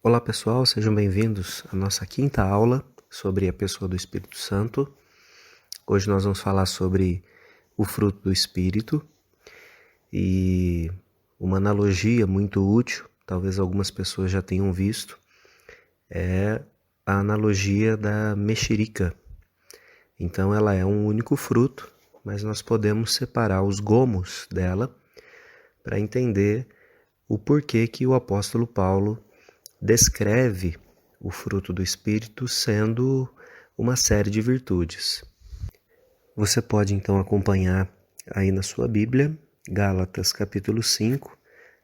Olá pessoal, sejam bem-vindos à nossa quinta aula sobre a pessoa do Espírito Santo. Hoje nós vamos falar sobre o fruto do Espírito e uma analogia muito útil, talvez algumas pessoas já tenham visto, é a analogia da mexerica. Então ela é um único fruto, mas nós podemos separar os gomos dela para entender o porquê que o apóstolo Paulo descreve o fruto do Espírito sendo uma série de virtudes. Você pode então acompanhar aí na sua Bíblia, Gálatas capítulo 5,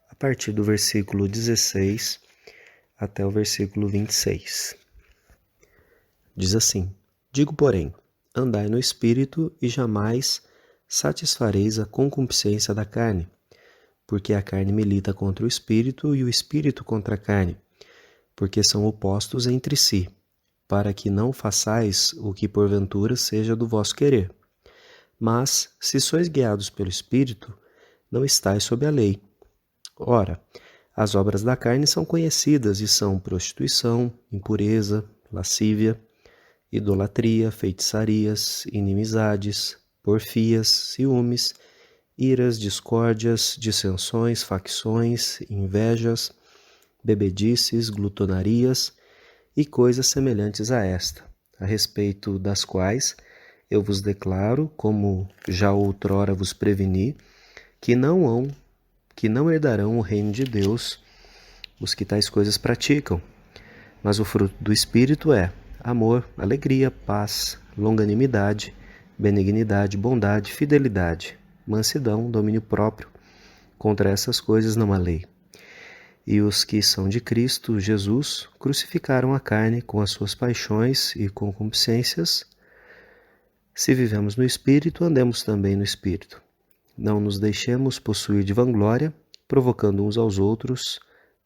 a partir do versículo 16 até o versículo 26. Diz assim: Digo, porém, andai no Espírito e jamais satisfareis a concupiscência da carne, porque a carne milita contra o Espírito e o Espírito contra a carne, porque são opostos entre si, para que não façais o que porventura seja do vosso querer. Mas, se sois guiados pelo Espírito, não estáis sob a lei. Ora, as obras da carne são conhecidas e são prostituição, impureza, lascívia, idolatria, feitiçarias, inimizades, porfias, ciúmes, iras, discórdias, dissensões, facções, invejas, bebedices, glutonarias e coisas semelhantes a esta, a respeito das quais eu vos declaro, como já outrora vos preveni, que não herdarão o reino de Deus os que tais coisas praticam. Mas o fruto do Espírito é amor, alegria, paz, longanimidade, benignidade, bondade, fidelidade, mansidão, domínio próprio. Contra essas coisas não há lei. E os que são de Cristo Jesus crucificaram a carne com as suas paixões e concupiscências. Se vivemos no Espírito, andemos também no Espírito. Não nos deixemos possuir de vanglória, provocando uns aos outros,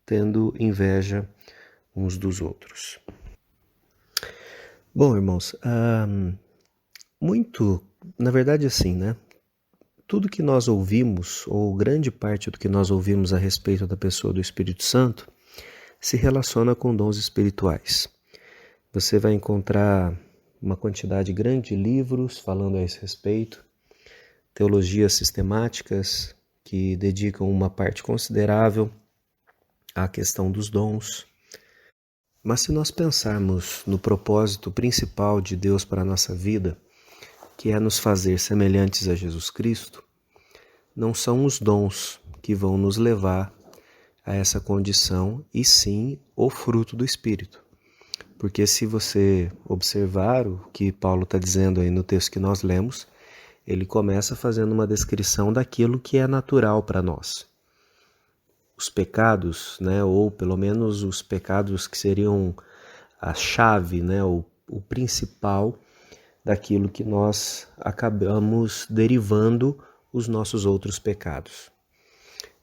tendo inveja uns dos outros. Bom, irmãos, na verdade assim, né? Tudo que nós ouvimos, ou grande parte do que nós ouvimos a respeito da pessoa do Espírito Santo, se relaciona com dons espirituais. Você vai encontrar uma quantidade grande de livros falando a esse respeito, teologias sistemáticas que dedicam uma parte considerável à questão dos dons. Mas se nós pensarmos no propósito principal de Deus para a nossa vida, que é nos fazer semelhantes a Jesus Cristo, não são os dons que vão nos levar a essa condição, e sim o fruto do Espírito. Porque se você observar o que Paulo está dizendo aí no texto que nós lemos, ele começa fazendo uma descrição daquilo que é natural para nós. Os pecados, né, ou pelo menos os pecados que seriam a chave, né, o principal daquilo que nós acabamos derivando os nossos outros pecados.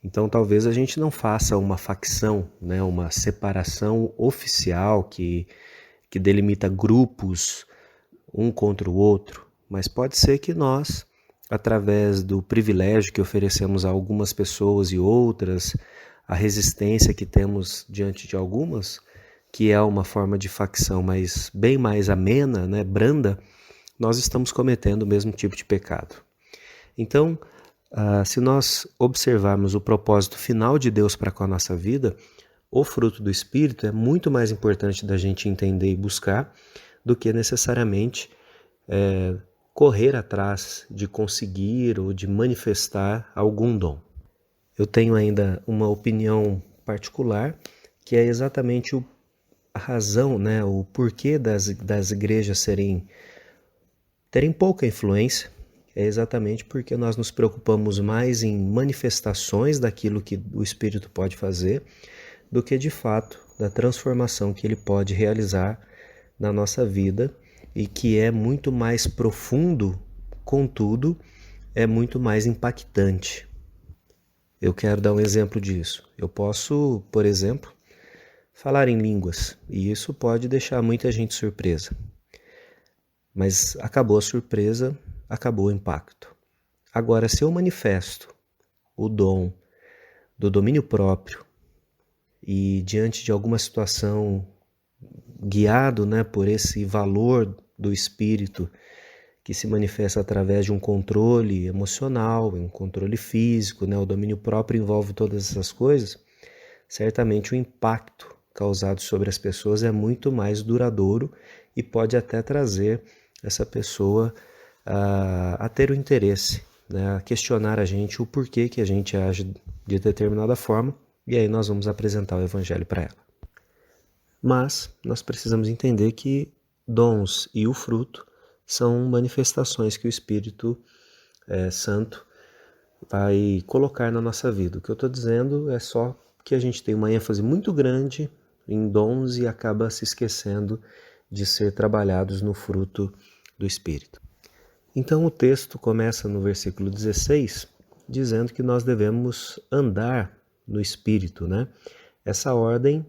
Então talvez a gente não faça uma facção, né, uma separação oficial que delimita grupos um contra o outro, mas pode ser que nós, através do privilégio que oferecemos a algumas pessoas e outras, a resistência que temos diante de algumas, que é uma forma de facção mas bem mais amena, né, branda, nós estamos cometendo o mesmo tipo de pecado. Então, se nós observarmos o propósito final de Deus para com a nossa vida, o fruto do Espírito é muito mais importante da gente entender e buscar do que necessariamente correr atrás de conseguir ou de manifestar algum dom. Eu tenho ainda uma opinião particular, que é exatamente a razão, né, o porquê das igrejas terem pouca influência, é exatamente porque nós nos preocupamos mais em manifestações daquilo que o Espírito pode fazer, do que de fato da transformação que ele pode realizar na nossa vida, e que é muito mais profundo, contudo, é muito mais impactante. Eu quero dar um exemplo disso. Eu posso, por exemplo, falar em línguas, e isso pode deixar muita gente surpresa. Mas acabou a surpresa, acabou o impacto. Agora, se eu manifesto o dom do domínio próprio e diante de alguma situação, guiado, né, por esse valor do espírito que se manifesta através de um controle emocional, um controle físico, né, o domínio próprio envolve todas essas coisas, certamente o impacto causado sobre as pessoas é muito mais duradouro e pode até trazer essa pessoa a ter o interesse, né, a questionar a gente o porquê que a gente age de determinada forma, e aí nós vamos apresentar o evangelho para ela. Mas nós precisamos entender que dons e o fruto são manifestações que o Espírito Santo vai colocar na nossa vida. O que eu estou dizendo é só que a gente tem uma ênfase muito grande em dons e acaba se esquecendo de ser trabalhados no fruto do Espírito. Então o texto começa no versículo 16, dizendo que nós devemos andar no Espírito, né? Essa ordem,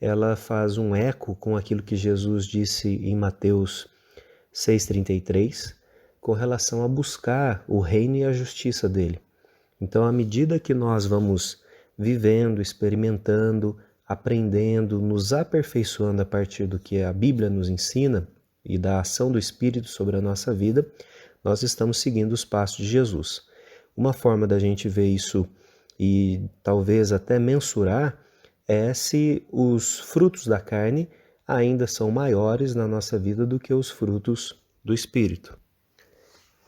ela faz um eco com aquilo que Jesus disse em Mateus 6,33, com relação a buscar o reino e a justiça dele. Então, à medida que nós vamos vivendo, experimentando, aprendendo, nos aperfeiçoando a partir do que a Bíblia nos ensina e da ação do Espírito sobre a nossa vida, nós estamos seguindo os passos de Jesus. Uma forma da gente ver isso e talvez até mensurar é se os frutos da carne ainda são maiores na nossa vida do que os frutos do Espírito.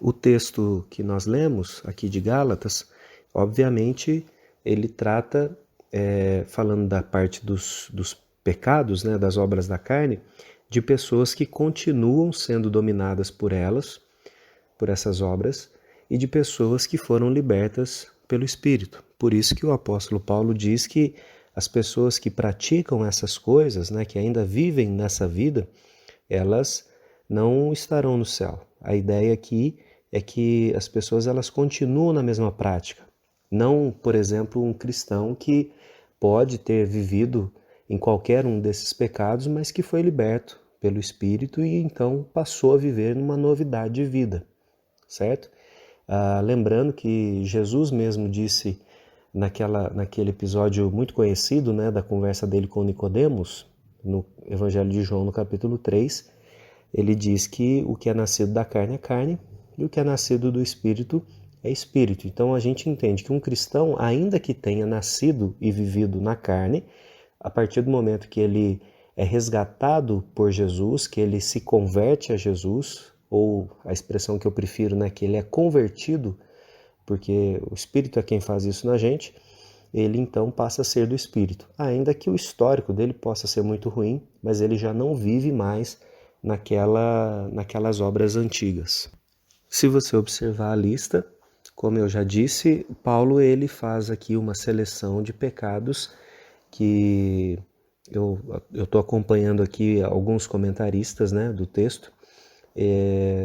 O texto que nós lemos aqui de Gálatas, obviamente, ele trata, falando da parte dos pecados, né, das obras da carne, de pessoas que continuam sendo dominadas por elas, por essas obras, e de pessoas que foram libertas pelo Espírito. Por isso que o apóstolo Paulo diz que as pessoas que praticam essas coisas, né, que ainda vivem nessa vida, elas não estarão no céu. A ideia aqui é que as pessoas elas continuam na mesma prática. Não, por exemplo, um cristão que pode ter vivido em qualquer um desses pecados, mas que foi liberto pelo Espírito e então passou a viver numa novidade de vida, certo? Lembrando que Jesus mesmo disse naquele episódio muito conhecido, né, da conversa dele com Nicodemos, no Evangelho de João, no capítulo 3, ele diz que o que é nascido da carne é carne e o que é nascido do Espírito é Espírito. Então a gente entende que um cristão, ainda que tenha nascido e vivido na carne, a partir do momento que ele é resgatado por Jesus, que ele se converte a Jesus, ou a expressão que eu prefiro, né, que ele é convertido, porque o Espírito é quem faz isso na gente, ele então passa a ser do Espírito. Ainda que o histórico dele possa ser muito ruim, mas ele já não vive mais naquelas obras antigas. Se você observar a lista, como eu já disse, Paulo ele faz aqui uma seleção de pecados que eu estou acompanhando aqui alguns comentaristas, né, do texto.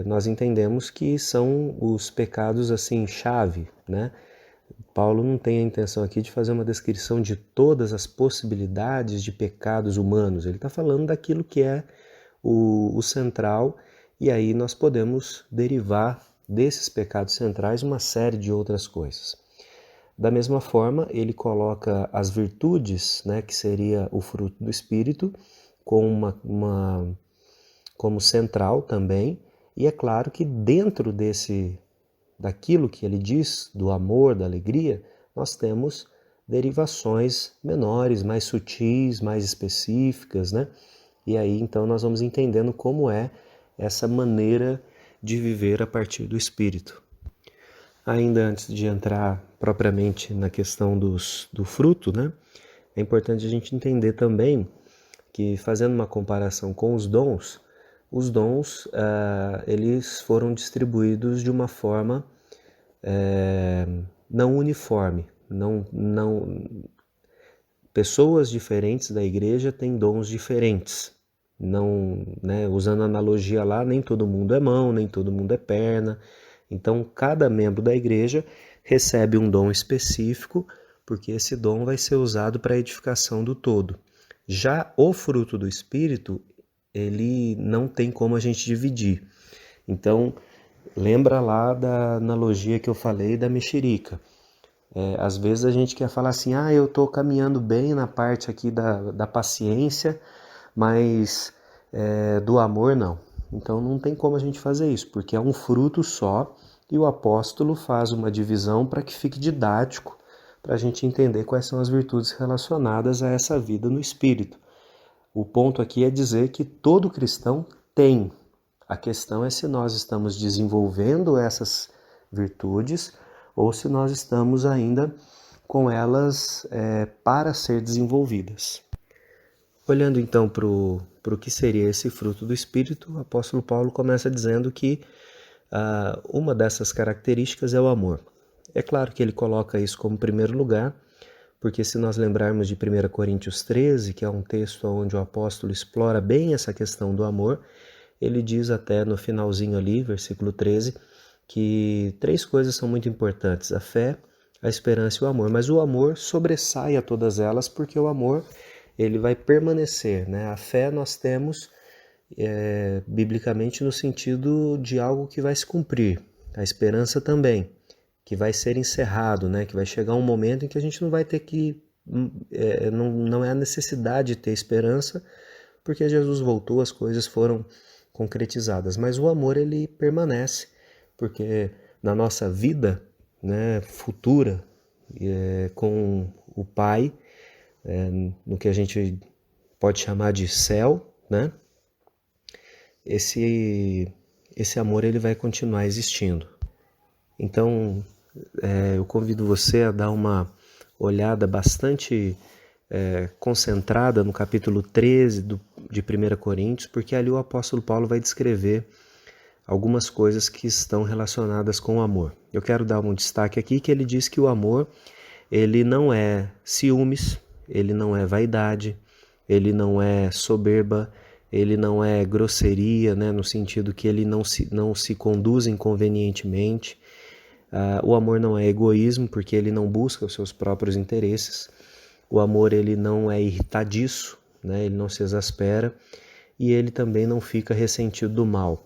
Nós entendemos que são os pecados assim chave, né? Paulo não tem a intenção aqui de fazer uma descrição de todas as possibilidades de pecados humanos. Ele está falando daquilo que é o central, e aí nós podemos derivar desses pecados centrais uma série de outras coisas. Da mesma forma, ele coloca as virtudes, né, que seria o fruto do Espírito, como central também, e é claro que dentro daquilo que ele diz, do amor, da alegria, nós temos derivações menores, mais sutis, mais específicas, né? E aí então nós vamos entendendo como é essa maneira de viver a partir do Espírito. Ainda antes de entrar propriamente na questão do fruto, né? É importante a gente entender também que, fazendo uma comparação com os dons eles foram distribuídos de uma forma não uniforme. Pessoas diferentes da igreja têm dons diferentes. Não, né, usando a analogia lá, nem todo mundo é mão, nem todo mundo é perna. Então, cada membro da igreja recebe um dom específico, porque esse dom vai ser usado para a edificação do todo. Já o fruto do Espírito, ele não tem como a gente dividir. Então, lembra lá da analogia que eu falei da mexerica. Às vezes a gente quer falar assim, eu estou caminhando bem na parte aqui da paciência, mas do amor não. Então não tem como a gente fazer isso, porque é um fruto só e o apóstolo faz uma divisão para que fique didático, para a gente entender quais são as virtudes relacionadas a essa vida no Espírito. O ponto aqui é dizer que todo cristão tem. A questão é se nós estamos desenvolvendo essas virtudes ou se nós estamos ainda com elas para ser desenvolvidas. Olhando então para o que seria esse fruto do Espírito, o apóstolo Paulo começa dizendo que uma dessas características é o amor. É claro que ele coloca isso como primeiro lugar, porque se nós lembrarmos de 1 Coríntios 13, que é um texto onde o apóstolo explora bem essa questão do amor, ele diz até no finalzinho ali, versículo 13, que 3 coisas são muito importantes: a fé, a esperança e o amor. Mas o amor sobressai a todas elas, porque o amor ele vai permanecer, né? A fé nós temos biblicamente no sentido de algo que vai se cumprir. A esperança também, que vai ser encerrado, né? Que vai chegar um momento em que a gente não vai ter que... não é a necessidade de ter esperança, porque Jesus voltou, as coisas foram concretizadas. Mas o amor ele permanece, porque na nossa vida, né, futura, com o Pai, no que a gente pode chamar de céu, né? Esse amor ele vai continuar existindo. Então, eu convido você a dar uma olhada bastante concentrada no capítulo 13 de 1 Coríntios, porque ali o apóstolo Paulo vai descrever algumas coisas que estão relacionadas com o amor. Eu quero dar um destaque aqui que ele diz que o amor ele não é ciúmes, ele não é vaidade, ele não é soberba, ele não é grosseria, né, no sentido que ele não se conduz inconvenientemente. O amor não é egoísmo, porque ele não busca os seus próprios interesses. O amor ele não é irritadiço, né, ele não se exaspera e ele também não fica ressentido do mal.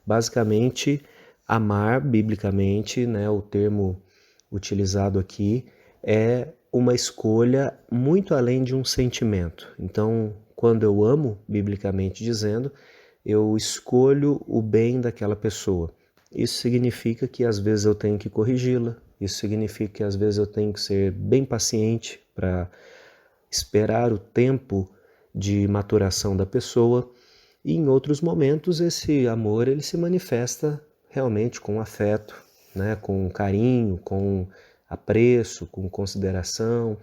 Basicamente, amar, biblicamente, né, o termo utilizado aqui, é uma escolha muito além de um sentimento. Então, quando eu amo, biblicamente dizendo, eu escolho o bem daquela pessoa. Isso significa que às vezes eu tenho que corrigi-la, isso significa que às vezes eu tenho que ser bem paciente para esperar o tempo de maturação da pessoa, e em outros momentos esse amor ele se manifesta realmente com afeto, né, com carinho, com apreço, com consideração,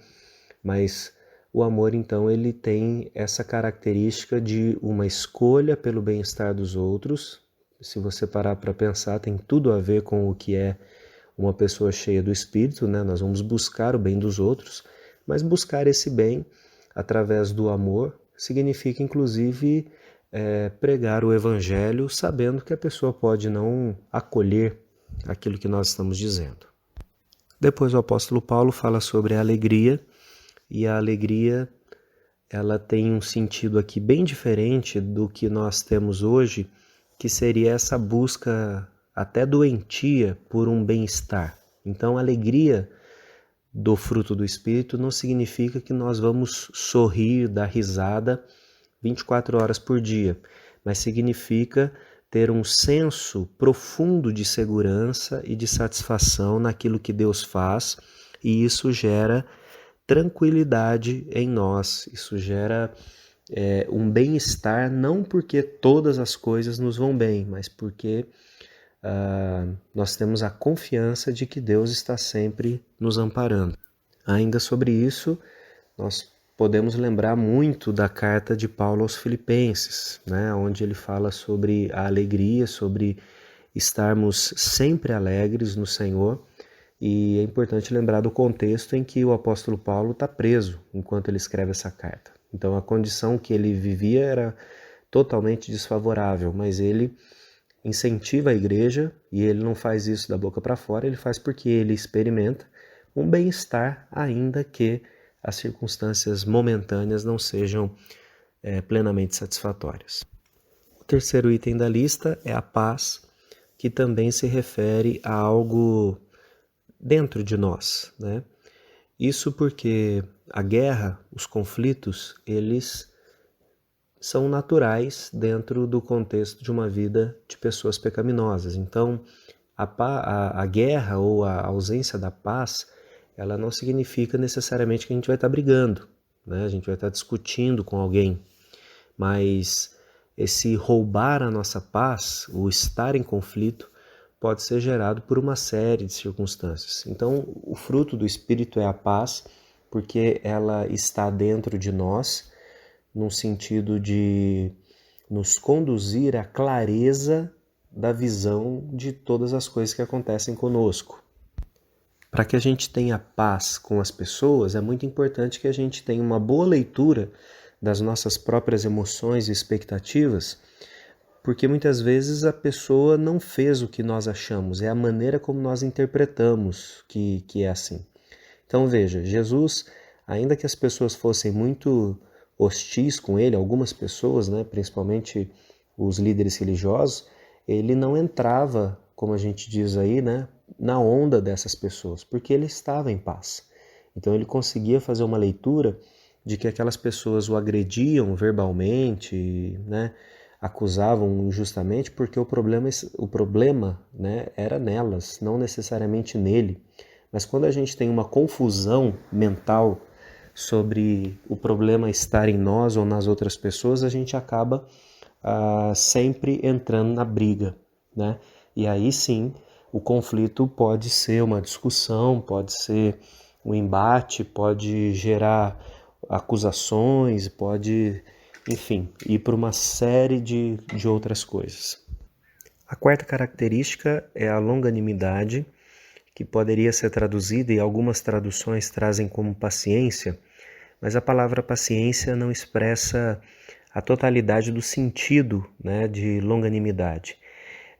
mas o amor então ele tem essa característica de uma escolha pelo bem-estar dos outros. Se você parar para pensar, tem tudo a ver com o que é uma pessoa cheia do Espírito, né? Nós vamos buscar o bem dos outros, mas buscar esse bem através do amor significa inclusive pregar o Evangelho sabendo que a pessoa pode não acolher aquilo que nós estamos dizendo. Depois o apóstolo Paulo fala sobre a alegria, e a alegria ela tem um sentido aqui bem diferente do que nós temos hoje, que seria essa busca até doentia por um bem-estar. Então a alegria do fruto do Espírito não significa que nós vamos sorrir, dar risada 24 horas por dia, mas significa ter um senso profundo de segurança e de satisfação naquilo que Deus faz, e isso gera tranquilidade em nós, isso gera um bem-estar, não porque todas as coisas nos vão bem, mas porque nós temos a confiança de que Deus está sempre nos amparando. Ainda sobre isso, nós podemos lembrar muito da carta de Paulo aos Filipenses, né, onde ele fala sobre a alegria, sobre estarmos sempre alegres no Senhor, e é importante lembrar do contexto em que o apóstolo Paulo está preso enquanto ele escreve essa carta. Então a condição que ele vivia era totalmente desfavorável, mas ele incentiva a igreja, e ele não faz isso da boca para fora, ele faz porque ele experimenta um bem-estar, ainda que as circunstâncias momentâneas não sejam plenamente satisfatórias. O terceiro item da lista é a paz, que também se refere a algo dentro de nós, né? Isso porque a guerra, os conflitos, eles são naturais dentro do contexto de uma vida de pessoas pecaminosas. Então, a guerra ou a ausência da paz, ela não significa necessariamente que a gente vai estar brigando, né? A gente vai estar discutindo com alguém, mas esse roubar a nossa paz, o estar em conflito, pode ser gerado por uma série de circunstâncias. Então, o fruto do Espírito é a paz, porque ela está dentro de nós, num sentido de nos conduzir à clareza da visão de todas as coisas que acontecem conosco. Para que a gente tenha paz com as pessoas, é muito importante que a gente tenha uma boa leitura das nossas próprias emoções e expectativas, porque muitas vezes a pessoa não fez o que nós achamos, é a maneira como nós interpretamos que é assim. Então veja, Jesus, ainda que as pessoas fossem muito hostis com ele, algumas pessoas, né, principalmente os líderes religiosos, ele não entrava, como a gente diz aí, né, na onda dessas pessoas, porque ele estava em paz. Então ele conseguia fazer uma leitura de que aquelas pessoas o agrediam verbalmente, né, acusavam injustamente, porque o problema, né, era nelas, não necessariamente nele. Mas quando a gente tem uma confusão mental sobre o problema estar em nós ou nas outras pessoas, a gente acaba sempre entrando na briga, né? E aí sim, o conflito pode ser uma discussão, pode ser um embate, pode gerar acusações, pode, enfim, ir para uma série de outras coisas. A quarta característica é a longanimidade, que poderia ser traduzida e algumas traduções trazem como paciência, mas a palavra paciência não expressa a totalidade do sentido, né, de longanimidade.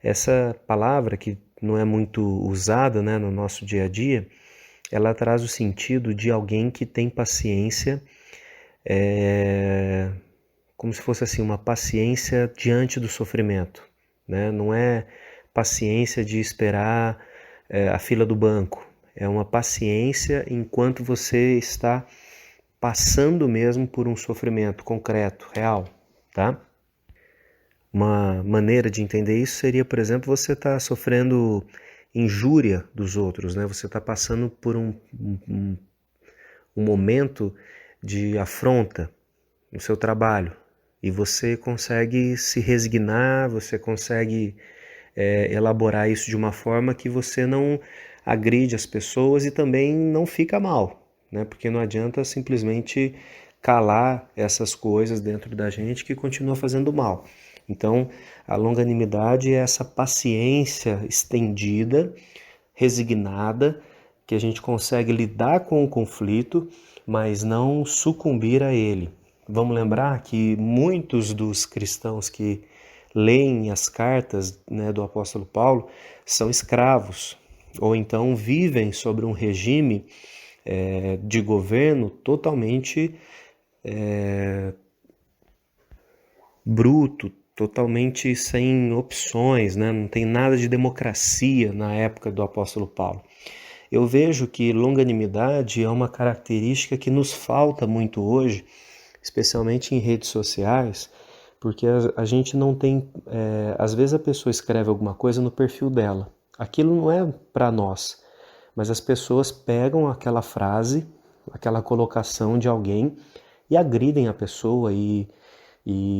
Essa palavra, que não é muito usada, né, no nosso dia a dia, ela traz o sentido de alguém que tem paciência, como se fosse assim, uma paciência diante do sofrimento, né? Não é paciência de esperar a fila do banco, é uma paciência enquanto você está passando mesmo por um sofrimento concreto, real, tá? Uma maneira de entender isso seria, por exemplo, você está sofrendo injúria dos outros, né? Você está passando por um momento de afronta no seu trabalho e você consegue se resignar, você consegue elaborar isso de uma forma que você não agride as pessoas e também não fica mal, né? Porque não adianta simplesmente calar essas coisas dentro da gente que continua fazendo mal. Então, a longanimidade é essa paciência estendida, resignada, que a gente consegue lidar com o conflito, mas não sucumbir a ele. Vamos lembrar que muitos dos cristãos que leem as cartas, né, do apóstolo Paulo são escravos, ou então vivem sobre um regime de governo totalmente bruto, totalmente sem opções, né? Não tem nada de democracia na época do apóstolo Paulo. Eu vejo que longanimidade é uma característica que nos falta muito hoje, especialmente em redes sociais, porque a gente não tem... às vezes a pessoa escreve alguma coisa no perfil dela. Aquilo não é para nós, mas as pessoas pegam aquela frase, aquela colocação de alguém e agridem a pessoa e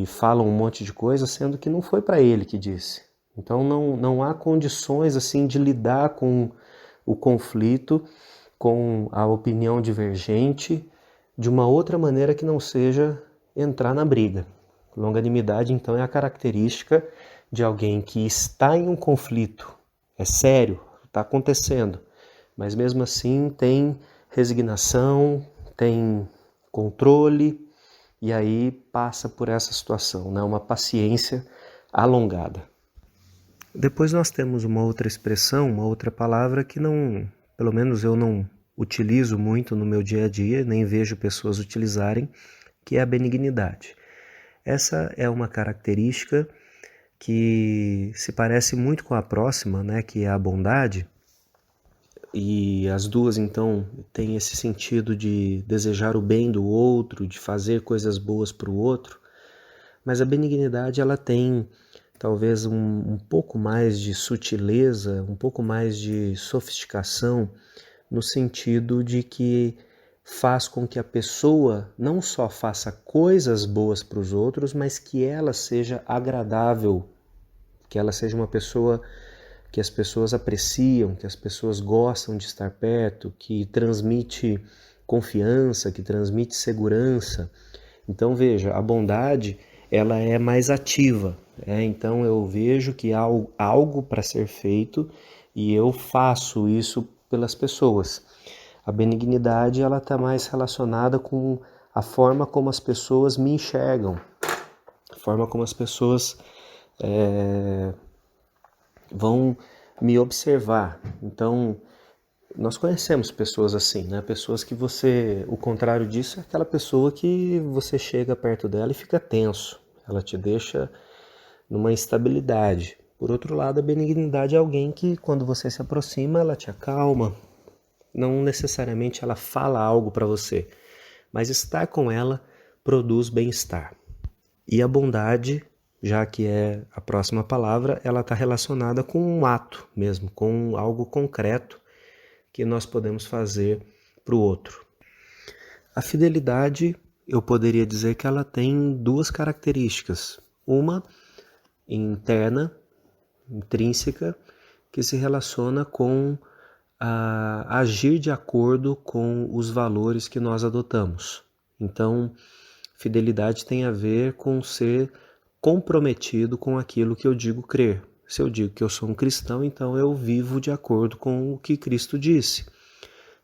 falam um monte de coisa, sendo que não foi para ele que disse. Então não há condições assim de lidar com o conflito, com a opinião divergente, de uma outra maneira que não seja entrar na briga. Longanimidade, então, é a característica de alguém que está em um conflito, é sério, está acontecendo, mas mesmo assim tem resignação, tem controle, e aí passa por essa situação, né? Uma paciência alongada. Depois nós temos uma outra expressão, uma outra palavra que não, pelo menos eu não utilizo muito no meu dia a dia, nem vejo pessoas utilizarem, que é a benignidade. Essa é uma característica que se parece muito com a próxima, né, que é a bondade, e as duas então têm esse sentido de desejar o bem do outro, de fazer coisas boas para o outro, mas a benignidade ela tem talvez um pouco mais de sutileza, um pouco mais de sofisticação, no sentido de que faz com que a pessoa não só faça coisas boas para os outros, mas que ela seja agradável, que ela seja uma pessoa que as pessoas apreciam, que as pessoas gostam de estar perto, que transmite confiança, que transmite segurança. Então veja, a bondade ela é mais ativa, então eu vejo que há algo para ser feito e eu faço isso pelas pessoas. A benignidade ela está mais relacionada com a forma como as pessoas me enxergam, a forma como as pessoas vão me observar. Então, nós conhecemos pessoas assim, né? Pessoas que o contrário disso é aquela pessoa que você chega perto dela e fica tenso. Ela te deixa numa instabilidade. Por outro lado, a benignidade é alguém que, quando você se aproxima, ela te acalma. Não necessariamente ela fala algo para você, mas estar com ela produz bem-estar. E a bondade, já que é a próxima palavra, ela está relacionada com um ato mesmo, com algo concreto que nós podemos fazer para o outro. A fidelidade, eu poderia dizer que ela tem duas características. Uma interna, intrínseca, que se relaciona com agir de acordo com os valores que nós adotamos. Então, fidelidade tem a ver com ser comprometido com aquilo que eu digo crer. Se eu digo que eu sou um cristão, então eu vivo de acordo com o que Cristo disse.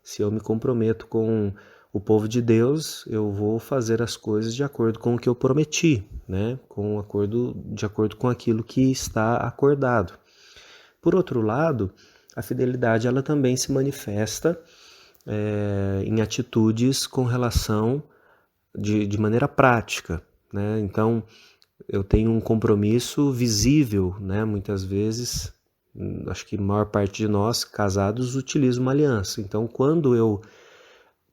Se eu me comprometo com o povo de Deus, eu vou fazer as coisas de acordo com o que eu prometi, né? De acordo com aquilo que está acordado. Por outro lado, a fidelidade ela também se manifesta em atitudes com relação de maneira prática, né? Então, eu tenho um compromisso visível, né? Muitas vezes, acho que a maior parte de nós casados utiliza uma aliança. Então, quando eu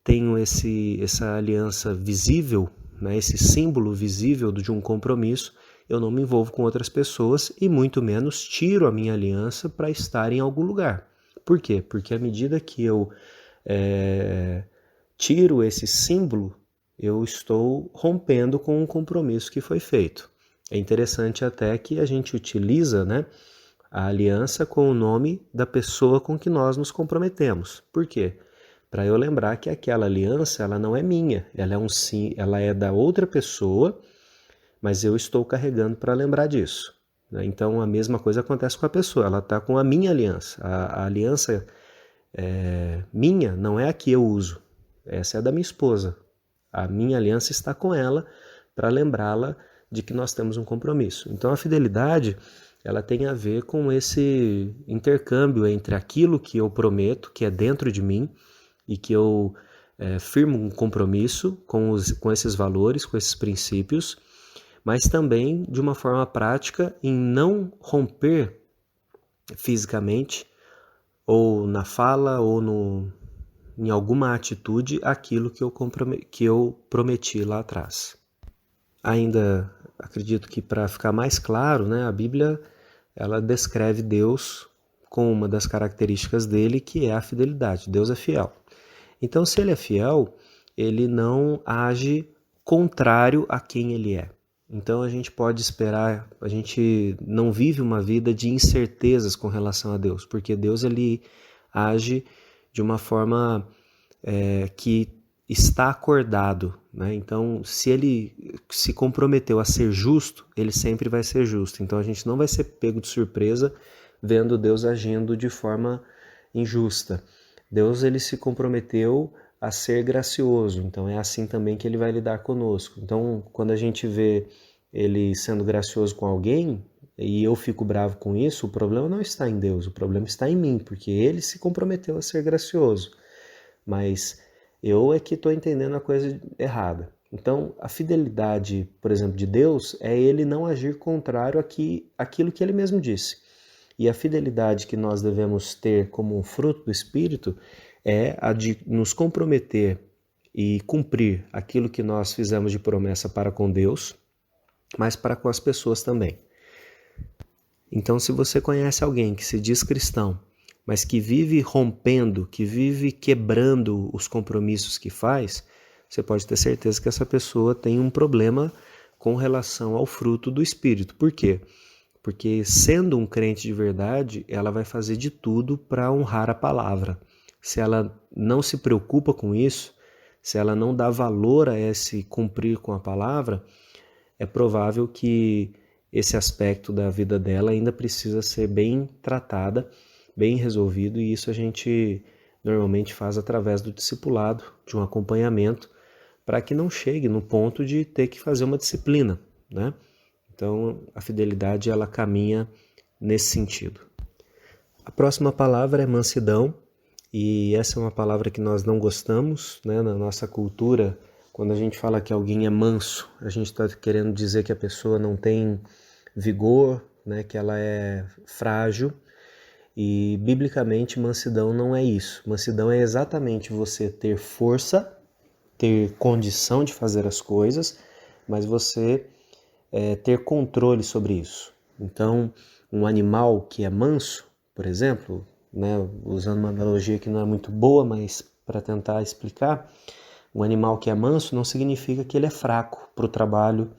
tenho essa aliança visível, né? Esse símbolo visível de um compromisso, eu não me envolvo com outras pessoas e muito menos tiro a minha aliança para estar em algum lugar. Por quê? Porque à medida que eu tiro esse símbolo, eu estou rompendo com um compromisso que foi feito. É interessante até que a gente utiliza, né, a aliança com o nome da pessoa com que nós nos comprometemos. Por quê? Para eu lembrar que aquela aliança ela não é minha, ela é da outra pessoa, mas eu estou carregando para lembrar disso. Então a mesma coisa acontece com a pessoa, ela está com a minha aliança. A aliança minha não é a que eu uso, essa é da minha esposa. A minha aliança está com ela para lembrá-la de que nós temos um compromisso. Então a fidelidade ela tem a ver com esse intercâmbio entre aquilo que eu prometo, que é dentro de mim, e que eu firmo um compromisso com esses valores, com esses princípios, mas também de uma forma prática em não romper fisicamente, ou na fala, ou em alguma atitude, aquilo que eu prometi lá atrás. Ainda acredito que para ficar mais claro, né, a Bíblia ela descreve Deus com uma das características dele, que é a fidelidade. Deus é fiel. Então, se ele é fiel, ele não age contrário a quem ele é. Então, a gente pode esperar, a gente não vive uma vida de incertezas com relação a Deus, porque Deus ele age de uma forma que está acordado, né? Então, se ele se comprometeu a ser justo, ele sempre vai ser justo. Então, a gente não vai ser pego de surpresa vendo Deus agindo de forma injusta. Deus ele se comprometeu a ser gracioso, então é assim também que ele vai lidar conosco. Então, quando a gente vê ele sendo gracioso com alguém e eu fico bravo com isso, o problema não está em Deus, o problema está em mim, porque ele se comprometeu a ser gracioso. Mas eu é que estou entendendo a coisa errada. Então, a fidelidade, por exemplo, de Deus é ele não agir contrário àquilo que ele mesmo disse. E a fidelidade que nós devemos ter como um fruto do Espírito é a de nos comprometer e cumprir aquilo que nós fizemos de promessa para com Deus, mas para com as pessoas também. Então, se você conhece alguém que se diz cristão, mas que vive rompendo, que vive quebrando os compromissos que faz, você pode ter certeza que essa pessoa tem um problema com relação ao fruto do Espírito. Por quê? Porque sendo um crente de verdade, ela vai fazer de tudo para honrar a palavra. Se ela não se preocupa com isso, se ela não dá valor a esse cumprir com a palavra, é provável que esse aspecto da vida dela ainda precisa ser bem tratada, bem resolvido, e isso a gente normalmente faz através do discipulado, de um acompanhamento, para que não chegue no ponto de ter que fazer uma disciplina, né? Então, a fidelidade, ela caminha nesse sentido. A próxima palavra é mansidão, e essa é uma palavra que nós não gostamos, né? Na nossa cultura, quando a gente fala que alguém é manso, a gente está querendo dizer que a pessoa não tem vigor, né? Que ela é frágil, e biblicamente mansidão não é isso. Mansidão é exatamente você ter força, ter condição de fazer as coisas, mas você ter controle sobre isso. Então, um animal que é manso, por exemplo, né, usando uma analogia que não é muito boa, mas para tentar explicar, um animal que é manso não significa que ele é fraco para o trabalho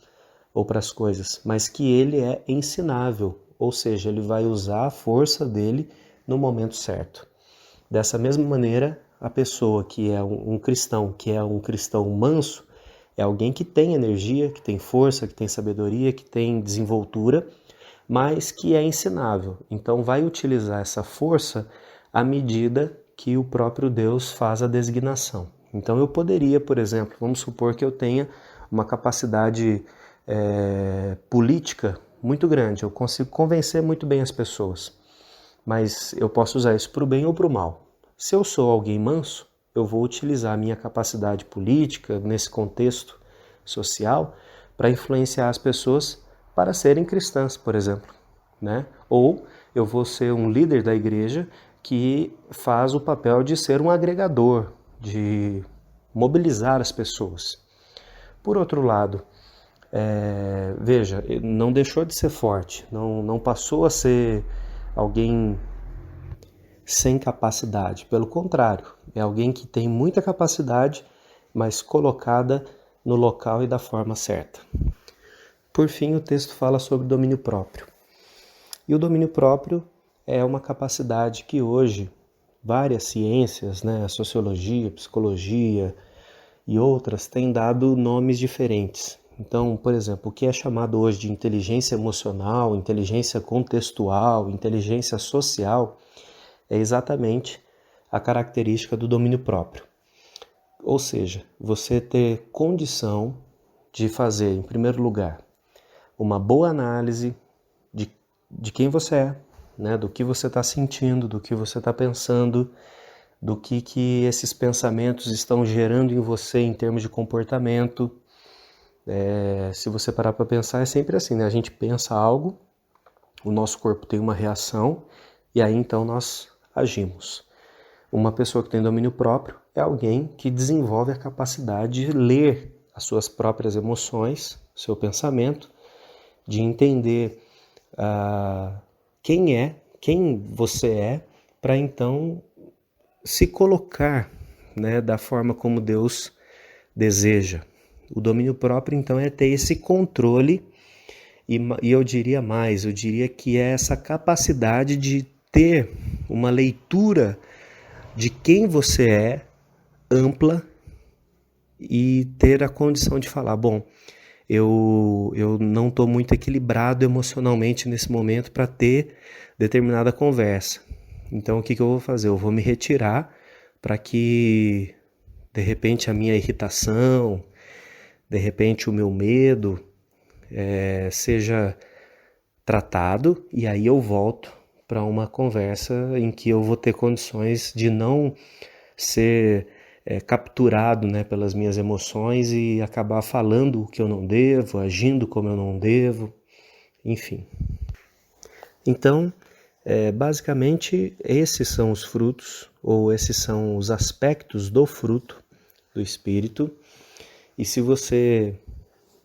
ou para as coisas, mas que ele é ensinável, ou seja, ele vai usar a força dele no momento certo. Dessa mesma maneira, a pessoa que é um cristão, que é um cristão manso, é alguém que tem energia, que tem força, que tem sabedoria, que tem desenvoltura, mas que é ensinável. Então vai utilizar essa força à medida que o próprio Deus faz a designação. Então eu poderia, por exemplo, vamos supor que eu tenha uma capacidade política muito grande, eu consigo convencer muito bem as pessoas, mas eu posso usar isso para o bem ou para o mal. Se eu sou alguém manso, eu vou utilizar a minha capacidade política nesse contexto social para influenciar as pessoas para serem cristãs, por exemplo, né? Ou eu vou ser um líder da igreja que faz o papel de ser um agregador, de mobilizar as pessoas. Por outro lado, veja, não deixou de ser forte, não passou a ser alguém sem capacidade. Pelo contrário, é alguém que tem muita capacidade, mas colocada no local e da forma certa. Por fim, o texto fala sobre domínio próprio. E o domínio próprio é uma capacidade que hoje várias ciências, né, a sociologia, a psicologia e outras, têm dado nomes diferentes. Então, por exemplo, o que é chamado hoje de inteligência emocional, inteligência contextual, inteligência social, é exatamente a característica do domínio próprio. Ou seja, você ter condição de fazer, em primeiro lugar, uma boa análise de quem você é, né? Do que você está sentindo, do que você está pensando, do que esses pensamentos estão gerando em você em termos de comportamento. Se você parar para pensar, é sempre assim, né? A gente pensa algo, o nosso corpo tem uma reação e aí então nós agimos. Uma pessoa que tem domínio próprio é alguém que desenvolve a capacidade de ler as suas próprias emoções, seu pensamento, de entender quem você é, para então se colocar, né, da forma como Deus deseja. O domínio próprio, então, é ter esse controle e eu diria mais, eu diria que é essa capacidade de ter uma leitura de quem você é, ampla, e ter a condição de falar, bom, eu não estou muito equilibrado emocionalmente nesse momento para ter determinada conversa. Então o que eu vou fazer? Eu vou me retirar para que, de repente, a minha irritação, de repente o meu medo seja tratado, e aí eu volto para uma conversa em que eu vou ter condições de não ser capturado, né, pelas minhas emoções e acabar falando o que eu não devo, agindo como eu não devo, enfim. Então, Basicamente, esses são os frutos, ou esses são os aspectos do fruto do Espírito. E se você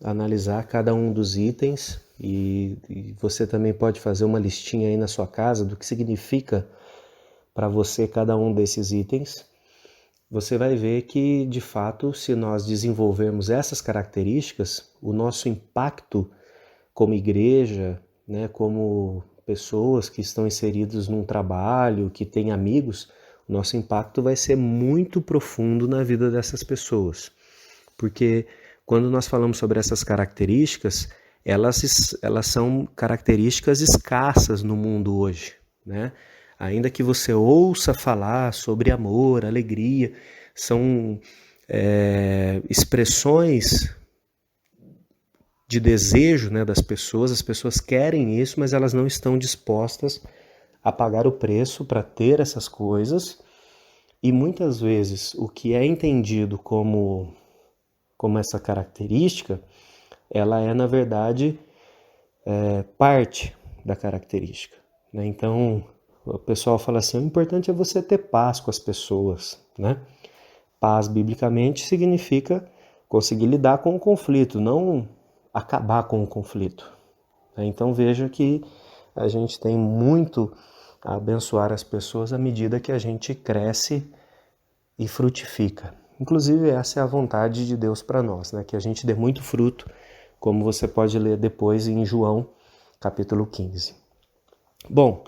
analisar cada um dos itens, e você também pode fazer uma listinha aí na sua casa do que significa para você cada um desses itens, você vai ver que, de fato, se nós desenvolvermos essas características, o nosso impacto como igreja, né, como pessoas que estão inseridas num trabalho, que têm amigos, o nosso impacto vai ser muito profundo na vida dessas pessoas. Porque quando nós falamos sobre essas características, elas são características escassas no mundo hoje, né? Ainda que você ouça falar sobre amor, alegria, são expressões de desejo, né, das pessoas. As pessoas querem isso, mas elas não estão dispostas a pagar o preço para ter essas coisas. E muitas vezes o que é entendido como essa característica, ela é, na verdade, parte da característica, né? Então, o pessoal fala assim, o importante é você ter paz com as pessoas, né? Paz, biblicamente, significa conseguir lidar com o conflito, não acabar com o conflito. Então, veja que a gente tem muito a abençoar as pessoas à medida que a gente cresce e frutifica. Inclusive, essa é a vontade de Deus para nós, né? Que a gente dê muito fruto, como você pode ler depois em João, capítulo 15. Bom,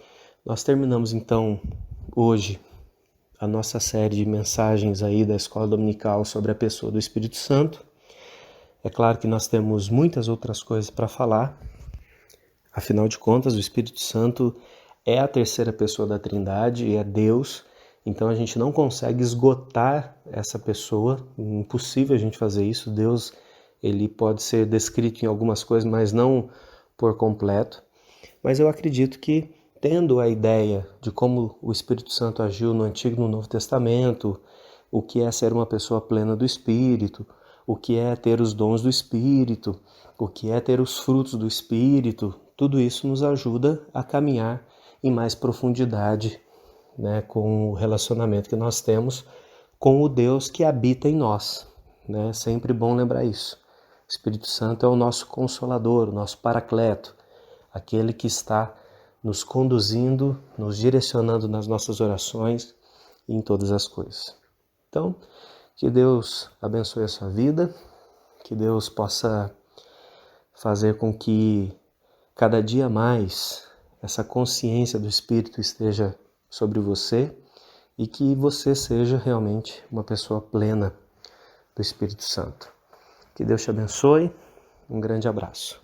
nós terminamos então hoje a nossa série de mensagens aí da Escola Dominical sobre a pessoa do Espírito Santo. É claro que nós temos muitas outras coisas para falar. Afinal de contas, o Espírito Santo é a terceira pessoa da Trindade, é Deus. Então a gente não consegue esgotar essa pessoa, é impossível a gente fazer isso. Deus, ele pode ser descrito em algumas coisas, mas não por completo. Mas eu acredito que, tendo a ideia de como o Espírito Santo agiu no Antigo e no Novo Testamento, o que é ser uma pessoa plena do Espírito, o que é ter os dons do Espírito, o que é ter os frutos do Espírito, tudo isso nos ajuda a caminhar em mais profundidade, né, com o relacionamento que nós temos com o Deus que habita em nós, né? Sempre bom lembrar isso. O Espírito Santo é o nosso consolador, o nosso paracleto, aquele que está nos conduzindo, nos direcionando nas nossas orações e em todas as coisas. Então, que Deus abençoe a sua vida, que Deus possa fazer com que cada dia mais essa consciência do Espírito esteja sobre você e que você seja realmente uma pessoa plena do Espírito Santo. Que Deus te abençoe. Um grande abraço.